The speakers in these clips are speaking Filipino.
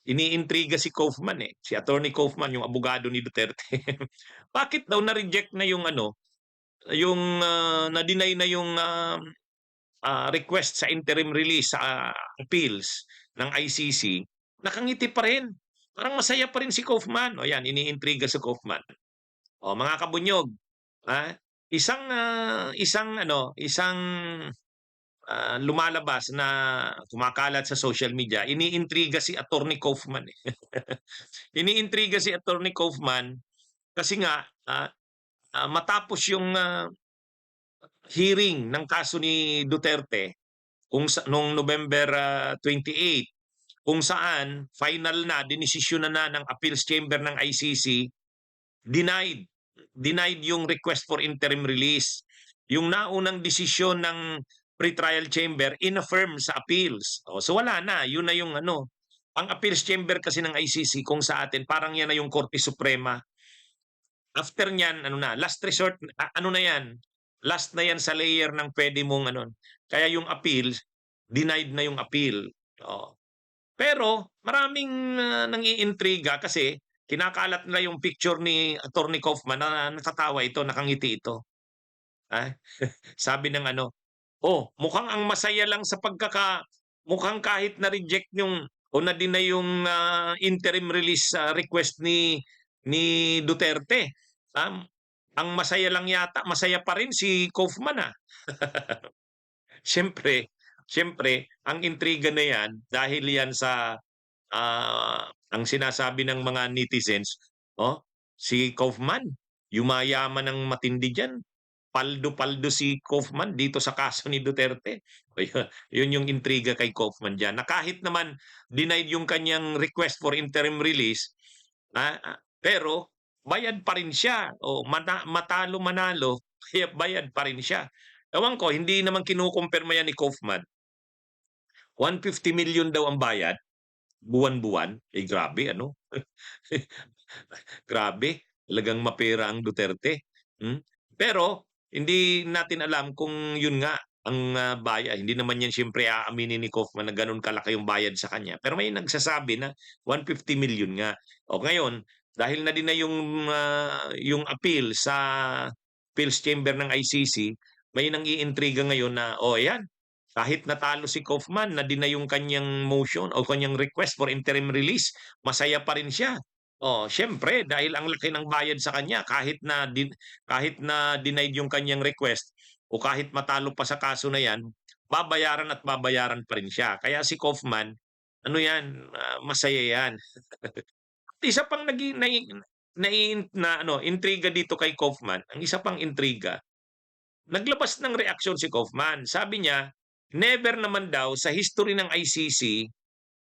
iniintriga si Kaufman, eh, si Attorney Kaufman, yung abogado ni Duterte. Bakit daw na-reject na yung ano, na-deny na yung, request sa interim release sa appeals ng ICC, nakangiti pa rin. Parang masaya pa rin si Kaufman. O yan, iniintriga si Kaufman. O mga kabunyog, ah, isang lumalabas na kumakalat sa social media, iniintriga si Attorney Kaufman, eh. Iniintriga si Attorney Kaufman kasi nga, matapos yung, hearing ng kaso ni Duterte nung November 28, kung saan final na, dinesisyonan na ng appeals chamber ng ICC, denied denied yung request for interim release. Yung naunang desisyon ng pretrial chamber, inaffirm sa appeals. O, so wala na, yun na yung ano. Ang appeals chamber kasi ng ICC kung sa atin, parang yan na yung Korte Suprema. After niyan, ano na, last resort, ano na yan, last na yan sa layer ng pwede mong ano. Kaya yung appeal, denied na yung appeal. O. Pero maraming nangiintriga kasi kinakalat nila yung picture ni Attorney Kaufman na nakatawa ito, nakangiti ito. Ah, sabi ng ano, "Oh, mukhang ang masaya lang sa mukhang kahit na-reject yung o na-deny yung interim release request ni Duterte. Ang masaya lang yata, masaya pa rin si Kaufman, ah." Siyempre, siyempre ang intriga na yan dahil yan sa ang sinasabi ng mga netizens, "Oh, si Kaufman, yumayaman ng matindi diyan. Paldo-paldo si Kaufman dito sa kaso ni Duterte." O yun yung intriga kay Kaufman diyan, na kahit naman denied yung kanyang request for interim release, pero bayad pa rin siya o matalo manalo, kaya bayad pa rin siya. Ewan ko, hindi naman kinukumpirma yan ni Kaufman. 150 million daw ang bayad, buwan-buwan. Eh, grabe ano? Grabe, talagang mapera ang Duterte. Pero hindi natin alam kung yun nga ang, bayad. Hindi naman yan siyempre aaminin ni Kaufman na gano'n kalaki yung bayad sa kanya. Pero may nagsasabi na 150 million nga. O ngayon, dahil na din na yung appeal sa appeals chamber ng ICC, may nang-iintriga ngayon na, "Oh, ayan, kahit natalo si Kaufman, na-deny yung kanyang motion o kanyang request for interim release, masaya pa rin siya." Oh, siyempre dahil ang laki ng bayad sa kanya kahit na denied yung kanyang request o kahit matalo pa sa kaso na 'yan, babayaran at babayaran pa rin siya. Kaya si Kaufman, ano 'yan, masaya 'yan. At isa pang nagi nai nai na ano, intriga dito kay Kaufman, ang isa pang intriga, naglabas ng reaksyon si Kaufman. Sabi niya, never naman daw sa history ng ICC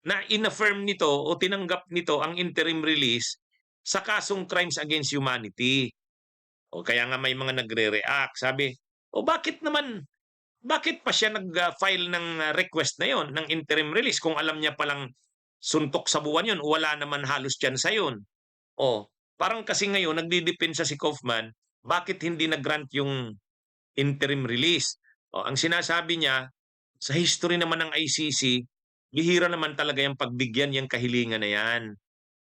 na inaffirm nito o tinanggap nito ang interim release sa kasong crimes against humanity. O kaya nga may mga nagre-react. Sabi, o bakit pa siya nag-file ng request na yon ng interim release kung alam niya palang suntok sa buwan yun o wala naman halos sa yun. O, parang kasi ngayon nagdidepensa si Kaufman, bakit hindi nag-grant yung interim release? O, ang sinasabi niya, sa history naman ng ICC, bihira naman talaga yung pagbigyan yung kahilingan na yan.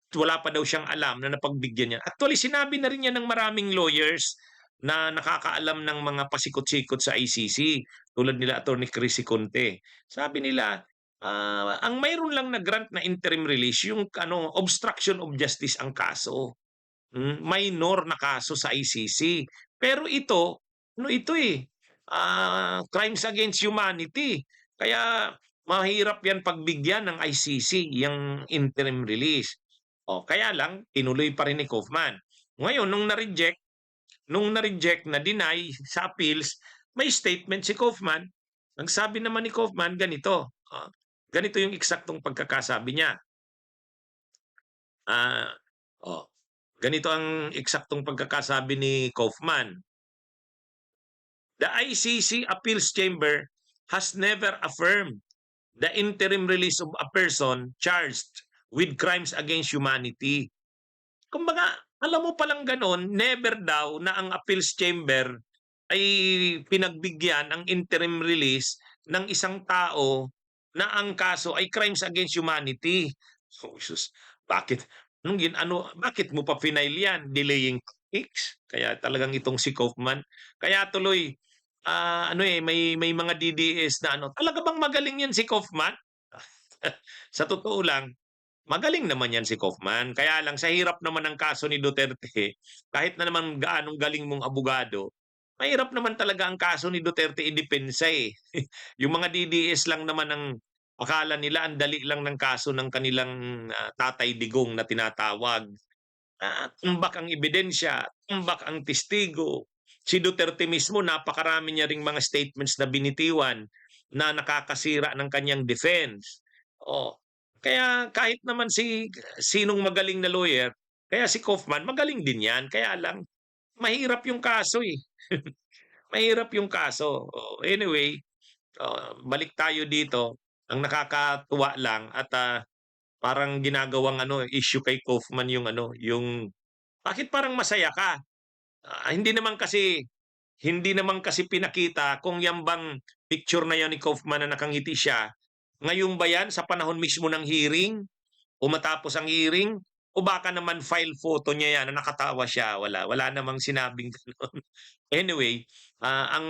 At wala pa daw siyang alam na napagbigyan yan. Actually, sinabi na rin yan ng maraming lawyers na nakakaalam ng mga pasikot-sikot sa ICC, tulad nila Attorney Chrissy Conte. Sabi nila, ang mayroon lang na grant na interim release, yung ano, obstruction of justice ang kaso. Minor na kaso sa ICC. Pero ito, ano ito eh, crimes against humanity. Kaya mahirap yan pagbigyan ng ICC, yung interim release. O, kaya lang, tinuloy pa rin ni Kaufman. Ngayon, nung na-reject, na-deny sa appeals, may statement si Kaufman. Ang sabi naman ni Kaufman, ganito. Ganito yung eksaktong pagkakasabi niya. Ah, oh, ganito ang eksaktong pagkakasabi ni Kaufman. The ICC Appeals Chamber has never affirmed the interim release of a person charged with crimes against humanity. Kumbaga, alam mo palang ganon, never daw na ang appeals chamber ay pinagbigyan ang interim release ng isang tao na ang kaso ay crimes against humanity. Oh, sus, bakit bakit mo pa final 'yan, delaying tactics. Kaya talagang itong si Kaufman, kaya tuloy, may mga DDS na talaga bang magaling 'yan si Kaufman? Sa totoo lang, magaling naman 'yan si Kaufman, kaya lang sa hirap naman ng kaso ni Duterte, kahit na naman gaanong galing mong abogado, mahirap naman talaga ang kaso ni Duterte idepensa, eh. Yung mga DDS lang naman ang akala nila ang dali lang ng kaso ng kanilang, Tatay Digong na tinatawag. Tumbak ang ebidensya, tumbak ang testigo. Si Duterte mismo napakarami niya ring mga statements na binitiwan na nakakasira ng kanyang defense. Oh, kaya kahit naman sinong magaling na lawyer, kaya si Kaufman magaling din 'yan, kaya lang mahirap yung kaso, eh. Mahirap yung kaso. Oh, anyway, balik tayo dito. Ang nakakatuwa lang at, parang ginagawang issue kay Kaufman yung bakit parang masaya ka? Hindi naman kasi pinakita kung yan bang picture na yan ni Kaufman na nakangiti siya, ngayon ba yan sa panahon mismo ng hearing o matapos ang hearing o baka naman file photo niya yan na nakatawa siya, wala namang sinabing gano'n. Anyway, ang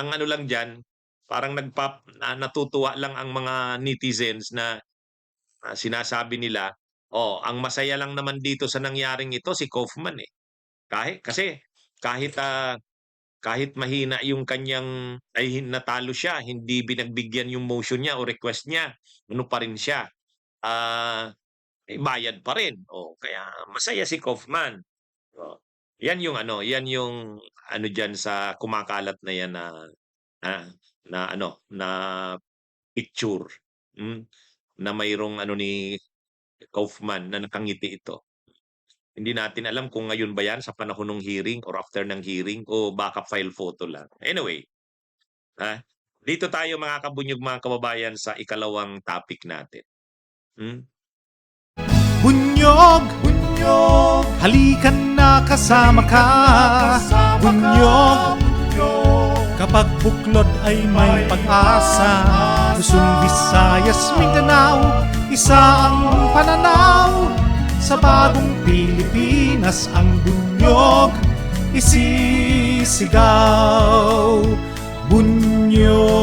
lang diyan, parang natutuwa lang ang mga netizens na, sinasabi nila, "Oh, ang masaya lang naman dito sa nangyaring ito si Kaufman, eh." Kasi kahit, kahit mahina yung kanyang natalo siya, hindi binagbigyan yung motion niya o request niya, pa rin siya, ah, may bayad pa rin. Kaya masaya si Kaufman. Oh, yan yung diyan sa kumakalat na yan na na picture, hmm, na mayroong ni Kaufman na nakangiti ito. Hindi natin alam kung ngayon ba 'yan sa panahon ng hearing or after ng hearing o baka file photo lang. Anyway, dito tayo mga kabunyog, mga kababayan sa ikalawang topic natin. Hmm, Bunyog, bunyog, halikan na kasama ka. Bunyog, kapag buklod ay may pag-asa. Luzon, Visayas, Mindanao, isa ang pananaw. Sa bagong Pilipinas ang bunyog isisigaw. Bunyog.